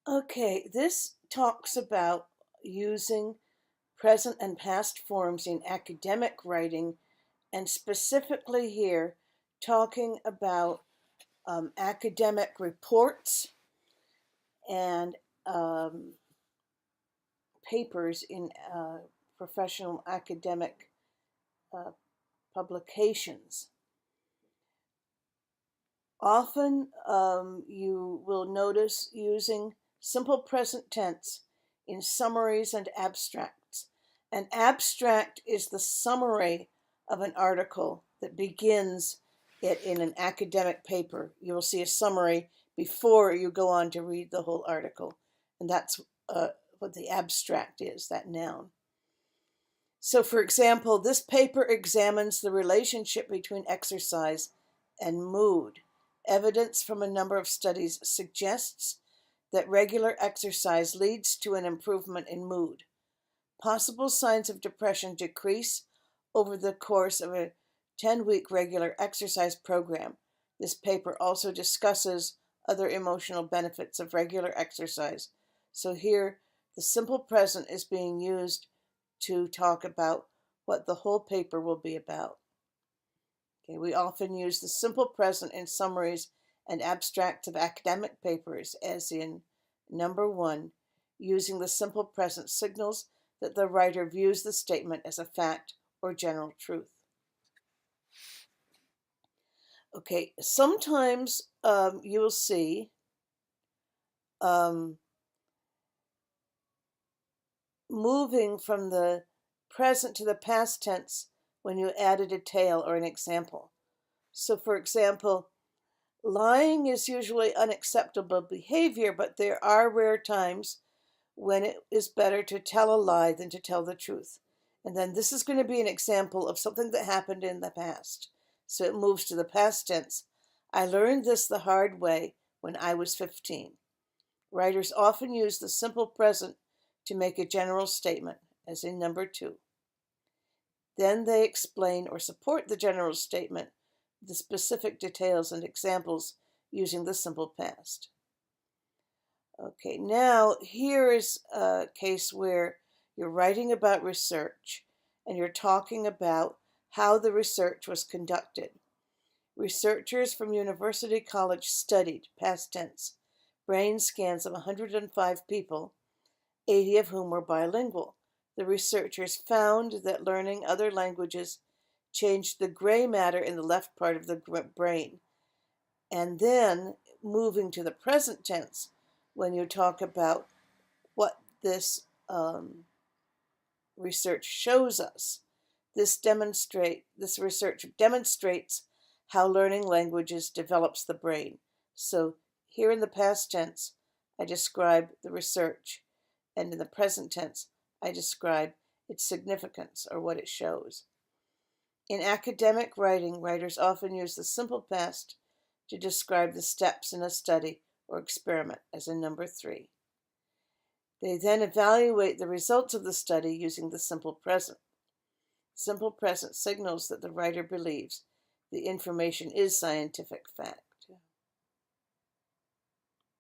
Okay, this talks about using present and past forms in academic writing, and specifically here talking about academic reports and um, papers in professional academic uh, publications. Often you will notice using simple present tense in summaries and abstracts. An abstract is the summary of an article that begins it in an academic paper. You will see a summary before you go on to read the whole article. And that's what the abstract is, that noun. So, for example, this paper examines the relationship between exercise and mood. Evidence from a number of studies suggests that regular exercise leads to an improvement in mood. Possible signs of depression decrease over the course of a 10-week regular exercise program. This paper also discusses other emotional benefits of regular exercise. So here, the simple present is being used to talk about what the whole paper will be about. Okay, we often use the simple present in summaries and abstracts of academic papers, as in number 1, using the simple present signals that the writer views the statement as a fact or general truth. Okay, sometimes you will see moving from the present to the past tense when you add a detail or an example. So, for example, lying is usually unacceptable behavior, but there are rare times when it is better to tell a lie than to tell the truth. And then this is going to be an example of something that happened in the past. So it moves to the past tense. I learned this the hard way when I was 15. Writers often use the simple present to make a general statement, as in number 2. Then they explain or support the general statement with the specific details and examples using the simple past. Okay, now here is a case where you're writing about research and you're talking about how the research was conducted. Researchers from University College studied, past tense, brain scans of 105 people, 80 of whom were bilingual. The researchers found that learning other languages changed the gray matter in the left part of the brain. And then moving to the present tense, when you talk about what this research shows us, this research demonstrates how learning languages develops the brain. So here in the past tense, I describe the research, and in the present tense, I describe its significance or what it shows. In academic writing, writers often use the simple past to describe the steps in a study or experiment, as in number 3. They then evaluate the results of the study using the simple present. Simple present signals that the writer believes the information is scientific fact.